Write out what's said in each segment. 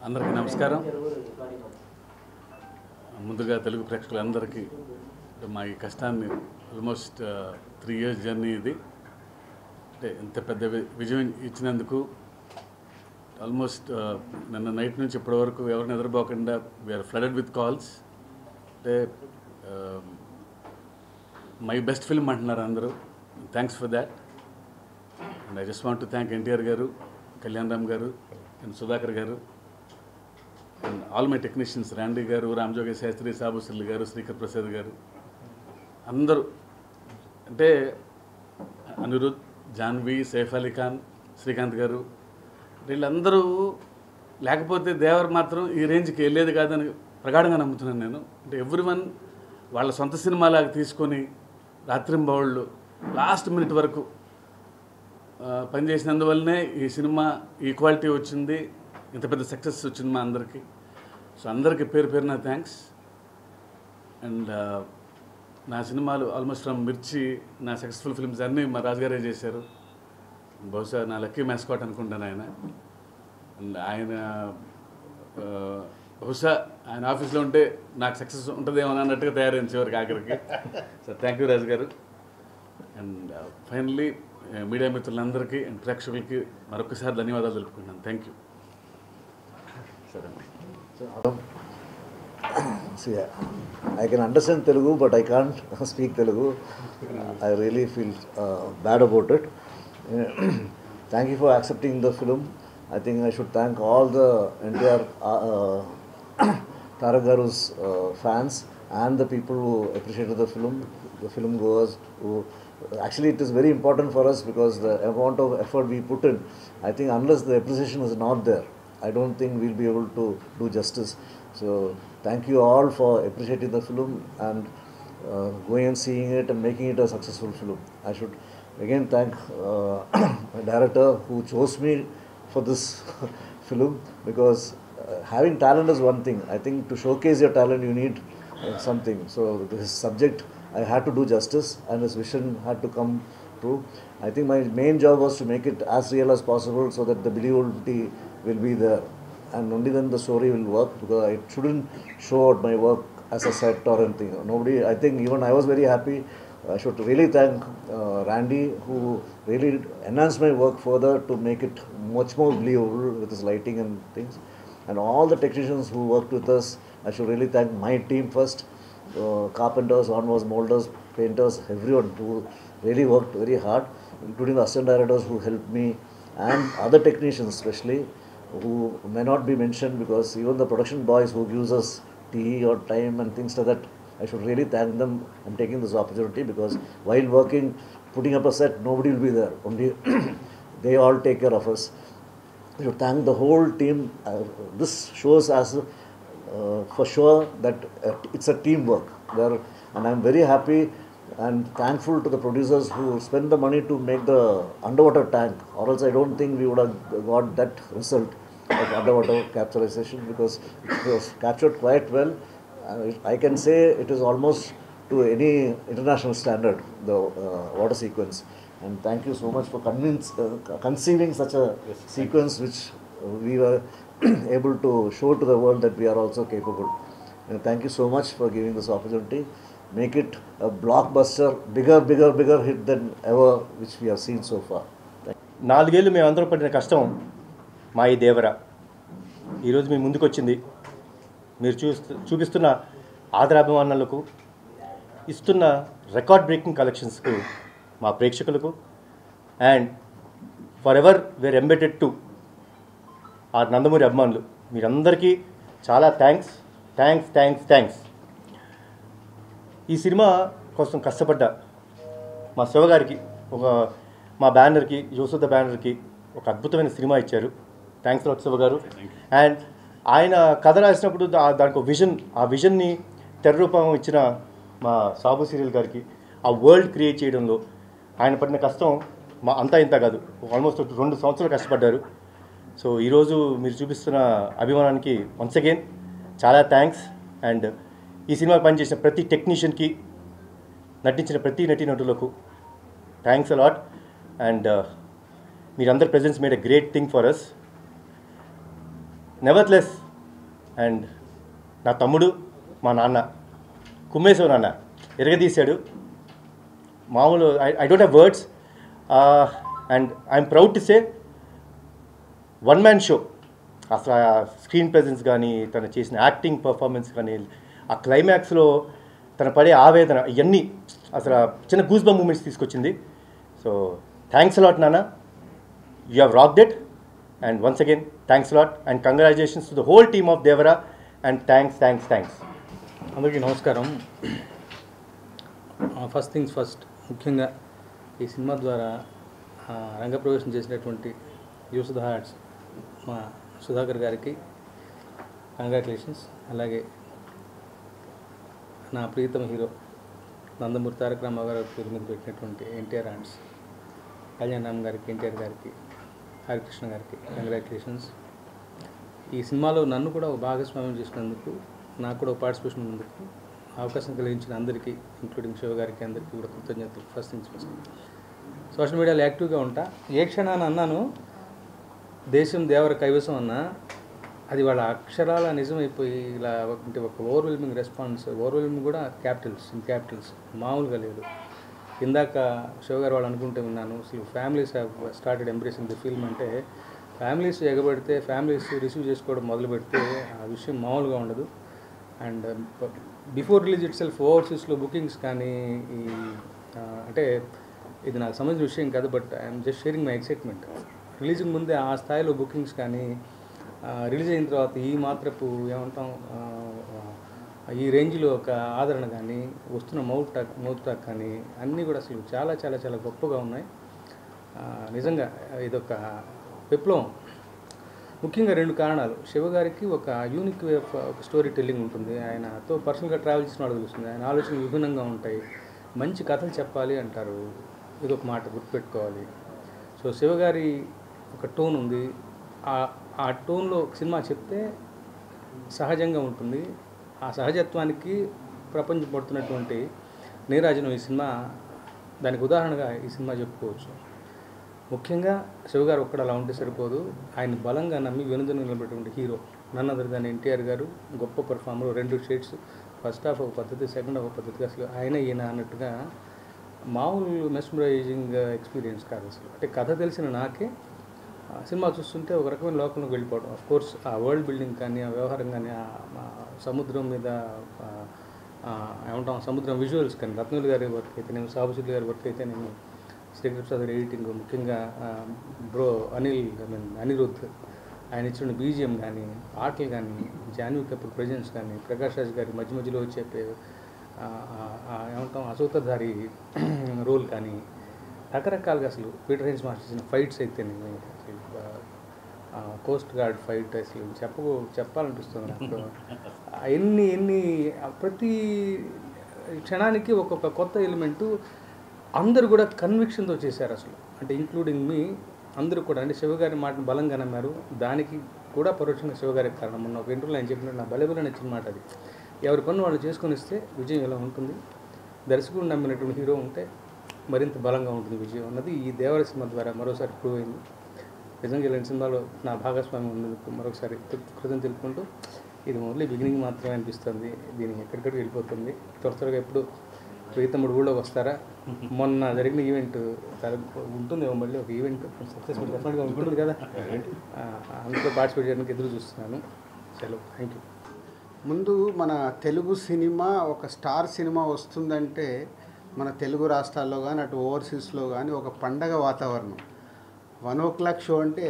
అందరికీ నమస్కారం. ముందుగా తెలుగు ప్రేక్షకులందరికీ మా ఈ కష్టాన్ని ఆల్మోస్ట్ 3 years జర్నీ ఇది. అంటే ఇంత పెద్ద విజయం ఇచ్చినందుకు ఆల్మోస్ట్ నిన్న నైట్ నుంచి ఇప్పటి వరకు ఎవరిని నిద్రపోకుండా వీఆర్ ఫ్లడెడ్ విత్ కాల్స్. అంటే మై బెస్ట్ ఫిల్మ్ అంటున్నారు అందరూ. Thanks for that. And I just want to thank NTR గారు, కళ్యాణ్ రామ్ గారు అండ్ సుధాకర్ గారు అండ్ ఆల్ మై టెక్నీషియన్స్, రాండీ గారు, రామజోగి శాస్త్రి, సాబు సిల్లి గారు, శ్రీకర్ ప్రసాద్ గారు, అందరూ. అంటే అనిరుద్, జాన్వి, సైఫ్ అలీ ఖాన్, శ్రీకాంత్ గారు, వీళ్ళందరూ లేకపోతే దేవర్ మాత్రం ఈ రేంజ్కి వెళ్ళేది కాదని ప్రగాఢంగా నమ్ముతున్నాను నేను. అంటే ఎవ్రీవన్ వాళ్ళ సొంత సినిమాలాగా తీసుకొని రాత్రింబవళ్ళు లాస్ట్ మినిట్ వరకు పనిచేసినందువల్లనే ఈ సినిమా ఈ క్వాలిటీ వచ్చింది, ఇంత పెద్ద సక్సెస్ వచ్చింది మా అందరికీ. సో అందరికీ పేరు పేరున థ్యాంక్స్. అండ్ నా సినిమాలు ఆల్మోస్ట్ ఫ్రమ్ మిర్చి, నా సక్సెస్ఫుల్ ఫిల్మ్స్ అన్నీ మా రాజుగారే చేశారు. బహుశా నా లక్కీ మ్యాస్కాట్ అనుకుంటాను ఆయన. అండ్ ఆయన బహుశా ఆయన ఆఫీస్లో ఉంటే నాకు సక్సెస్ ఉంటుందేమో అన్నట్టుగా తయారైంది చివరికి ఆఖరికి. సో థ్యాంక్ యూ రాజు గారు. అండ్ ఫైనల్లీ మీడియా మిత్రులందరికీ అండ్ ప్రేక్షకులకి మరొకసారి ధన్యవాదాలు తెలుపుకుంటున్నాను. Thank you. See, I can understand Telugu, but I can't speak Telugu. I really feel bad about it. Thank you for accepting the film. I think I should thank all the NTR Tarak Garu's fans and the people who appreciated the film goers. Actually, it is very important for us because the amount of effort we put in, I think unless the appreciation is not there, I don't think we'll be able to do justice. So thank you all for appreciating the film and going and seeing it and making it a successful film. I should again thank my director who chose me for this film, because having talent is one thing. I think to showcase your talent you need something. So this subject I had to do justice and his vision had to come true. I think my main job was to make it as real as possible so that the believability will be there, and only then the story will work, because I shouldn't show out my work as a set or anything. Nobody, I think even I was very happy. I should really thank Randy, who really enhanced my work further to make it much more believable with his lighting and things. And all the technicians who worked with us, I should really thank my team first. Carpenters, onwards, molders, painters, everyone who really worked very hard, including the assistant directors who helped me, and other technicians especially, who may not be mentioned, because even the production boys who gives us tea or time and things like that, I should really thank them. I'm taking this opportunity because while working, putting up a set, nobody will be there. Only they all take care of us. I should thank the whole team. This shows us for sure that it's a teamwork there, and I'm very happy and thankful to the producers who spent the money to make the underwater tank, or else I don't think we would have got that result of underwater capitalization, because it was captured quite well. I can say it is almost to any international standard, the water sequence. And thank you so much for conceiving such a sequence which we were able to show to the world that we are also capable. And thank you so much for giving this opportunity. Make it a blockbuster, bigger hit than ever which we have seen so far. 4 ఏళ్ళు మేము అందరం పడిన కష్టం మా ఈ దేవర ఈరోజు మీ ముందుకు వచ్చింది. మీరు చూపిస్తున్న ఆదరాభిమానాలకు, ఇస్తున్న రికార్డ్ బ్రేకింగ్ కలెక్షన్స్కు, మా ప్రేక్షకులకు, and forever where embedded to ఆ నందమూరి అభిమానులు, మీరందరికీ చాలా థ్యాంక్స్. ఈ సినిమా కోసం కష్టపడ్డ మా శివగారికి, మా బ్యానర్కి, యోసుద్ధ బ్యానర్కి ఒక అద్భుతమైన సినిమా ఇచ్చారు. థ్యాంక్స్ లాట్ శివ గారు. అండ్ ఆయన కథ రాసినప్పుడు దానికి ఆ విజన్ని తెరరూపం ఇచ్చిన మా సాబు సీరియల్ గారికి, ఆ వరల్డ్ క్రియేట్ చేయడంలో ఆయన పడిన కష్టం మా అంతా ఇంత కాదు, ఆల్మోస్ట్ 2 సంవత్సరాలు కష్టపడ్డారు. సో ఈరోజు మీరు చూపిస్తున్న అభిమానానికి వన్స్ అగైన్ చాలా థ్యాంక్స్. అండ్ ఈ సినిమాకి పనిచేసిన ప్రతి టెక్నీషియన్కి, నటించిన ప్రతి నటీనటులకు థ్యాంక్స్ అలాట్. అండ్ మీరందరి presence made a great thing for us. Nevertheless. And నా తమ్ముడు, మా నాన్న కుమ్మేశ్వర నాన్న ఎరగదీశాడు. మామూలు I don't have words. And I'm proud to say one man show. అసలు ఆ స్క్రీన్ ప్రెజెన్స్ కానీ, తను చేసిన యాక్టింగ్ పర్ఫార్మెన్స్ కానీ, ఆ క్లైమాక్స్లో తన పడే ఆవేదన, ఇవన్నీ అసలు చిన్న గూస్ బంప్ మూమెంట్స్ తీసుకొచ్చింది. సో థ్యాంక్స్ అలాట్ నాన్న, you have rocked it. And once again thanks a lot and congratulations to the whole team of Devara. And thanks. అందరికీ నమస్కారం. ఫస్ట్ థింగ్స్ ఫస్ట్, ముఖ్యంగా ఈ సినిమా ద్వారా రంగప్రవేశం చేసినటువంటి యూస్ ద హార్ట్స్ మా సుధాకర్ గారికి కంగ్రాచులేషన్స్. అలాగే నా ప్రియతమ హీరో నందమూరి తారక రామారావు గారి పేరు మీద పెట్టినటువంటి ఎన్టీఆర్ ఆర్ట్స్ కళ్యాణ్ రామ్ గారికి, ఎన్టీఆర్ గారికి, హరికృష్ణ గారికి కంగ్రాచులేషన్స్. ఈ సినిమాలో నన్ను కూడా ఒక భాగస్వామ్యం చేసినందుకు, నాకు కూడా ఒక పార్టిసిపేషన్ ఉన్నందుకు అవకాశం కలిగించిన అందరికీ, ఇంక్లూడింగ్ శివ గారికి, అందరికీ కూడా కృతజ్ఞతలు. First things first. సోషల్ మీడియాలో యాక్టివ్గా ఉంటా. ఏ క్షణాన్ని అన్నాను దేశం దేవర కైవసం అన్నా, అది వాళ్ళ అక్షరాల నిజమైపోయి ఇలా అంటే ఒక ఓవర్వెల్మింగ్ రెస్పాన్స్. ఓవర్వెల్మింగ్ కూడా క్యాపిటల్స్ మామూలుగా లేదు. ఇందాక శివ గారు వాళ్ళు అనుకుంటే విన్నాను, అసలు families have started embracing the film. అంటే ఫ్యామిలీస్ ఎగబడితే, ఫ్యామిలీస్ రిసీవ్ చేసుకోవడం మొదలు పెడితే ఆ విషయం మామూలుగా ఉండదు. And before release itself ఓవర్సీస్లో బుకింగ్స్ కానీ, ఈ అంటే ఇది నాకు సంబంధించిన విషయం కాదు, but I'm just sharing my excitement. Releasing ముందే ఆ స్థాయిలో బుకింగ్స్ కానీ, రిలీజ్ అయిన తర్వాత ఈ మాత్రపు ఏమంటాం ఈ రేంజ్లో ఒక ఆదరణ కానీ, వస్తున్న మౌత్ టాక్ కానీ అన్నీ కూడా అసలు చాలా చాలా చాలా గొప్పగా ఉన్నాయి. నిజంగా ఇదొక విప్లవం. ముఖ్యంగా 2 కారణాలు. శివగారికి ఒక యూనిక్ వే ఆఫ్ ఒక స్టోరీ టెల్లింగ్ ఉంటుంది. ఆయనతో పర్సనల్గా ట్రావెల్ చేసిన వాళ్ళు తెలుస్తుంది. ఆయన ఆలోచనలు విభిన్నంగా ఉంటాయి. మంచి కథలు చెప్పాలి అంటారు, ఇదొక మాట గుర్తుపెట్టుకోవాలి. సో శివగారి ఒక టోన్ ఉంది. ఆ టోన్లో సినిమా చెప్తే సహజంగా ఉంటుంది. ఆ సహజత్వానికి ప్రపంచం పడుతున్నటువంటి నీరాజనం ఈ సినిమా దానికి ఉదాహరణగా ఈ సినిమా చెప్పుకోవచ్చు. ముఖ్యంగా శివగారు ఒక్కడ అలా ఉంటే సరిపోదు. ఆయన బలంగా నమ్మి వెనుదను నిలబెట్టినటువంటి hero none other than NTR garu. గొప్ప పర్ఫార్మర్. 2 షేడ్స్, ఫస్ట్ హాఫ్ ఒక పద్ధతి, సెకండ్ హాఫ్ ఒక పద్ధతిగా అసలు ఈయన అన్నట్టుగా మామూలు మెస్మరైజింగ్ ఎక్స్పీరియన్స్ కాదు అసలు. అంటే కథ తెలిసిన నాకే సినిమా చూస్తుంటే ఒక రకమైన లోకంలోకి వెళ్ళిపోవడం. ఆఫ్ కోర్స్ ఆ వరల్డ్ బిల్డింగ్ కానీ, ఆ వ్యవహారం కానీ, ఆ సముద్రం మీద ఏమంటాం సముద్రం విజువల్స్ కానీ, రత్నవేలు గారి వర్క్ అయితేనేమి, సాబుసిల్లి గారి వర్క్ అయితేనేమి, శ్రీకృష్ణ గారి ఎడిటింగ్, ముఖ్యంగా అనిరుద్ధ్ ఆయన ఇచ్చిన బీజిఎం కానీ, పాటలు కానీ, జాన్వీ కపూర్ ప్రజెన్స్ కానీ, ప్రకాష్ రాజ్ గారి మధ్య మధ్యలో చెప్పే ఏమంటాం అసూతధారి రోల్ కానీ, రకరకాలుగా అసలు పీటర్ హెన్స్ మాస్టర్ చేసిన ఫైట్స్ అయితేనేమి, కోస్ట్ గార్డ్ ఫైట్ అసలు చెప్పాలనిపిస్తుంది నాకు. ఎన్ని ప్రతి క్షణానికి ఒక్కొక్క కొత్త ఎలిమెంటు అందరూ కూడా కన్విక్షన్తో చేశారు అసలు. అంటే ఇంక్లూడింగ్ మీ అందరూ కూడా. అంటే శివగారి మాటను బలంగా నమ్మారు. దానికి కూడా పరోక్షంగా శివగారికి కారణం. మొన్న ఒక ఇంటర్వ్యూలో ఆయన చెప్పినట్టు నా బలబల నచ్చిన మాట అది. ఎవరి పన్ను వాళ్ళు చేసుకొని ఇస్తే విజయం ఎలా ఉంటుంది, దర్శకుడు నమ్మినటువంటి హీరో ఉంటే మరింత బలంగా ఉంటుంది విజయం అన్నది ఈ దేవర సినిమా ద్వారా మరోసారి ప్రూవ్ అయింది. నిజంగా ఇలాంటి సినిమాలో నా భాగస్వామ్యం ఉన్నందుకు మరొకసారి కృతజ్ఞతలు తెలుపుకుంటూ, ఇది ఓన్లీ బిగినింగ్ మాత్రమే అనిపిస్తుంది. దీనికి ఎక్కడికడికి వెళ్ళిపోతుంది. త్వరగా ఎప్పుడు ప్రీతముడు ఊళ్ళోకి వస్తారా? మొన్న జరిగిన ఈవెంట్ ఉంటుంది మళ్ళీ ఒక ఈవెంట్ సక్సెస్ఫుల్ డెఫినెట్గా ఉంటుంది కదా, అందులో పార్టిసిపేట్ చేయడానికి ఎదురు చూస్తున్నాను. సెలవు. Thank you. ముందు మన తెలుగు సినిమా ఒక స్టార్ సినిమా వస్తుందంటే మన తెలుగు రాష్ట్రాల్లో కానీ అటు ఓవర్సీస్లో కానీ ఒక పండగ వాతావరణం. 1 o'clock షో అంటే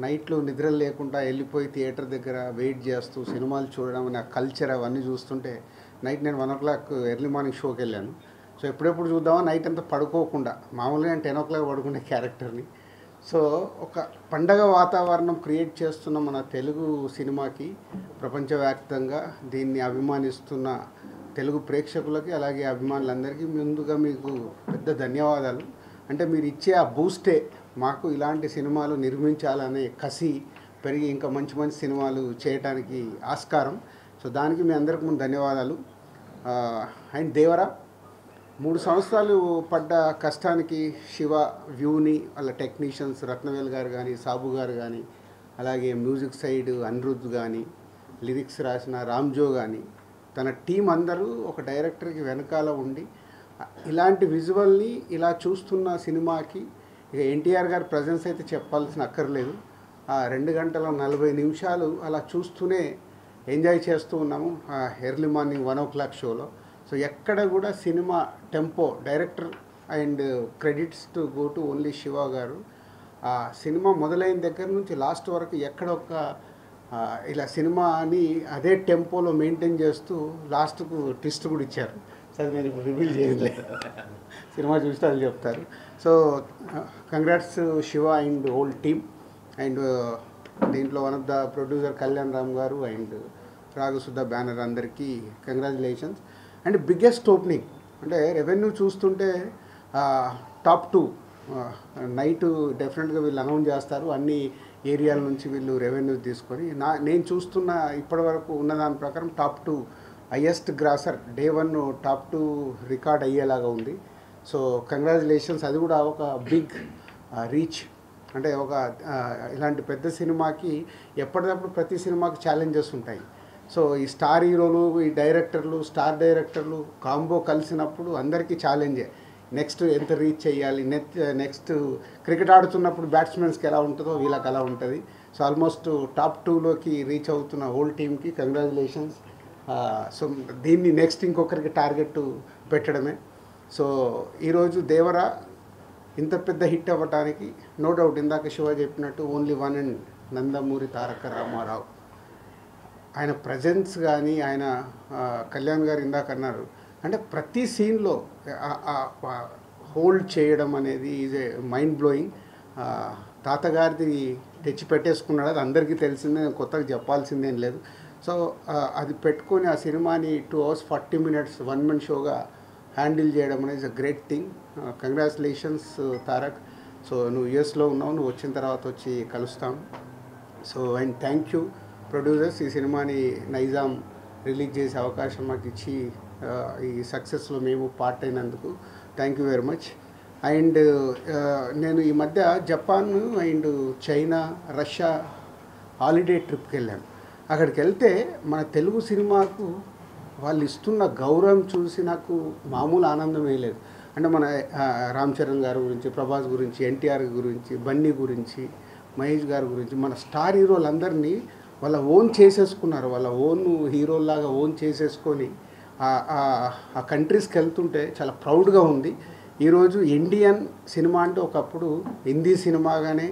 నైట్లు నిద్రలు లేకుండా వెళ్ళిపోయి థియేటర్ దగ్గర వెయిట్ చేస్తూ సినిమాలు చూడడం అనే కల్చర్ అవన్నీ చూస్తుంటే నైట్ నేను 1 o'clock ఎర్లీ మార్నింగ్ షోకి వెళ్ళాను. సో ఎప్పుడెప్పుడు చూద్దామా నైట్ అంతా పడుకోకుండా, మామూలుగా నేను 10 o'clock పడుకునే క్యారెక్టర్ని. సో ఒక పండగ వాతావరణం క్రియేట్ చేస్తున్న మన తెలుగు సినిమాకి ప్రపంచవ్యాప్తంగా దీన్ని అభిమానిస్తున్న తెలుగు ప్రేక్షకులకి అలాగే అభిమానులందరికీ ముందుగా మీకు పెద్ద ధన్యవాదాలు. అంటే మీరు ఇచ్చే ఆ బూస్టే మాకు ఇలాంటి సినిమాలు నిర్మించాలనే కసి పెరిగి ఇంకా మంచి మంచి సినిమాలు చేయడానికి ఆస్కారం. సో దానికి మీ అందరికి ముందు ధన్యవాదాలు. అండ్ దేవరా 3 సంవత్సరాలు పడ్డ కష్టానికి శివ వ్యూని వాళ్ళ టెక్నీషియన్స్ రత్నవేల్ గారు కానీ, సాబు గారు కానీ, అలాగే మ్యూజిక్ సైడ్ అనిరుద్ధ్ కానీ, లిరిక్స్ రాసిన రామ్జో కానీ, తన టీం అందరూ ఒక డైరెక్టర్కి వెనకాల ఉండి ఇలాంటి విజువల్ని ఇలా చూస్తున్న సినిమాకి ఇక ఎన్టీఆర్ గారి ప్రజెన్స్ అయితే చెప్పాల్సిన అక్కర్లేదు. ఆ 2 గంటల 40 నిమిషాలు అలా చూస్తూనే ఎంజాయ్ చేస్తూ ఉన్నాము ఎర్లీ మార్నింగ్ 1 o'clock షోలో. సో ఎక్కడ కూడా cinema tempo, director and credits to go to only Shiva గారు. ఆ సినిమా మొదలైన దగ్గర నుంచి లాస్ట్ వరకు ఎక్కడ ఒక ఇలా సినిమాని అదే టెంపోలో మెయింటైన్ చేస్తూ లాస్ట్కు ట్విస్ట్ కూడా ఇచ్చారు. సరే నేను ఇప్పుడు రివీల్ చేయలేదు, సినిమా చూస్తే అది చెప్తారు. So congrats Siva and whole team. And దీంట్లో one of the producer Kalyan Ram garu and Ragasudha banner అందరికీ కంగ్రాచులేషన్స్. అండ్ బిగ్గెస్ట్ ఓపెనింగ్ అంటే రెవెన్యూ చూస్తుంటే టాప్ 2 నైట్ డెఫినెట్గా వీళ్ళు అనౌన్స్ చేస్తారు. అన్ని ఏరియాల నుంచి వీళ్ళు రెవెన్యూ తీసుకొని నేను చూస్తున్న ఇప్పటివరకు ఉన్న దాని ప్రకారం top 2 highest grosser day 1 top 2 record అయ్యేలాగా ఉంది. So congratulations. అది కూడా ఒక బిగ్ రీచ్. అంటే ఒక ఇలాంటి పెద్ద సినిమాకి ఎప్పటికప్పుడు ప్రతి సినిమాకి ఛాలెంజెస్ ఉంటాయి. సో ఈ స్టార్ హీరోలు, ఈ డైరెక్టర్లు, స్టార్ డైరెక్టర్లు కాంబో కలిసినప్పుడు అందరికీ ఛాలెంజే. నెక్స్ట్ ఎంత రీచ్ చేయాలి, నెక్స్ట్ క్రికెట్ ఆడుతున్నప్పుడు బ్యాట్స్మెన్స్కి ఎలా ఉంటుందో వీళ్ళకి అలా ఉంటుంది. సో ఆల్మోస్ట్ టాప్ 2లోకి రీచ్ అవుతున్న హోల్ టీమ్కి కంగ్రాచులేషన్స్. సో దీన్ని నెక్స్ట్ ఇంకొకరికి టార్గెట్ పెట్టడమే. సో ఈరోజు దేవరా ఇంత పెద్ద హిట్ అవ్వటానికి నో డౌట్ ఇందాక శివ చెప్పినట్టు only one and Nandamuri Taraka Ramarao. ఆయన ప్రజెన్స్ కానీ, ఆయన కళ్యాణ్ గారు ఇందాక అన్నారు అంటే ప్రతి సీన్లో హోల్డ్ చేయడం అనేది ఈజ్ ఏ మైండ్ బ్లోయింగ్. తాతగారిది తెచ్చి పెట్టేసుకున్నాడు, అది అందరికీ తెలిసిందే, కొత్తగా చెప్పాల్సిందేం లేదు. సో అది పెట్టుకొని ఆ సినిమాని 2 hours 40 minutes 1-man షోగా హ్యాండిల్ చేయడం అనేది is a great thing. Congratulations Tarak. So నువ్వు యూఎస్లో ఉన్నావు, నువ్వు వచ్చిన తర్వాత వచ్చి కలుస్తాం. So and thank you producers, ఈ సినిమాని నైజాం రిలీజ్ చేసే అవకాశం మాకు ఇచ్చి ఈ సక్సెస్లో మేము పార్ట్ అయినందుకు thank you very much. And నేను ఈ మధ్య Japan and China, Russia holiday ట్రిప్కి వెళ్ళాను. అక్కడికి వెళ్తే మన తెలుగు సినిమాకు వాళ్ళు ఇస్తున్న గౌరవం చూసి నాకు మామూలు ఆనందమే లేదు. అంటే మన రామ్ చరణ్ గారి గురించి, ప్రభాస్ గురించి, ఎన్టీఆర్ గురించి, బన్నీ గురించి, మహేష్ గారి గురించి, మన స్టార్ హీరోలందరినీ వాళ్ళ ఓన్ చేసేసుకున్నారు. వాళ్ళ ఓన్ హీరోలాగా ఓన్ చేసేసుకొని ఆ కంట్రీస్కి వెళ్తుంటే చాలా ప్రౌడ్గా ఉంది. ఈరోజు ఇండియన్ సినిమా అంటే ఒకప్పుడు హిందీ సినిమాగానే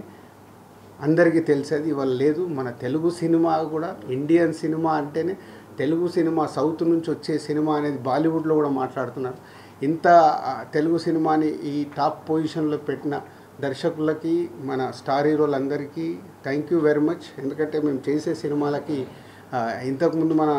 అందరికీ తెలిసేది, ఇవాళ లేదు. మన తెలుగు సినిమా కూడా ఇండియన్ సినిమా అంటేనే తెలుగు సినిమా, సౌత్ నుంచి వచ్చే సినిమా అనేది బాలీవుడ్లో కూడా మాట్లాడుతున్నారు. ఇంత తెలుగు సినిమాని ఈ టాప్ పొజిషన్లో పెట్టిన దర్శకులకి, మన స్టార్ హీరోలందరికీ థ్యాంక్ యూ వెరీ మచ్. ఎందుకంటే మేము చేసే సినిమాలకి ఇంతకుముందు మన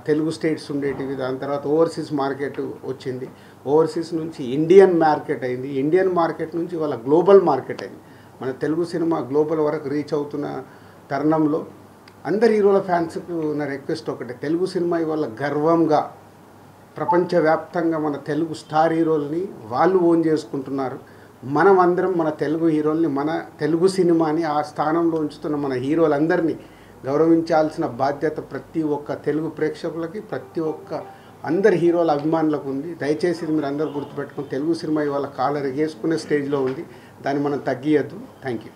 తెలుగు స్టేట్స్ ఉండేటివి, దాని తర్వాత ఓవర్సీస్ మార్కెట్ వచ్చింది, ఓవర్సీస్ నుంచి ఇండియన్ మార్కెట్ అయింది, ఇండియన్ మార్కెట్ నుంచి వాళ్ళ గ్లోబల్ మార్కెట్ అయింది. మన తెలుగు సినిమా గ్లోబల్ వరకు రీచ్ అవుతున్న తరుణంలో అందరి హీరోల ఫ్యాన్స్కు నా రిక్వెస్ట్ ఒకటే, తెలుగు సినిమా ఇవాళ గర్వంగా ప్రపంచవ్యాప్తంగా మన తెలుగు స్టార్ హీరోల్ని వాళ్ళు ఓన్ చేసుకుంటున్నారు. మనం అందరం మన తెలుగు హీరోల్ని, మన తెలుగు సినిమాని ఆ స్థానంలో ఉంచుతున్న మన హీరోలందరినీ గౌరవించాల్సిన బాధ్యత ప్రతి ఒక్క తెలుగు ప్రేక్షకులకి, ప్రతి ఒక్క అందరి హీరోల అభిమానులకు ఉంది. దయచేసి ఇది మీరు అందరూ గుర్తుపెట్టుకుని, తెలుగు సినిమా ఇవాళ కాలర్ ఎగేసుకునే స్టేజ్లో ఉంది, దాన్ని మనం తగ్గియద్దు. Thank you.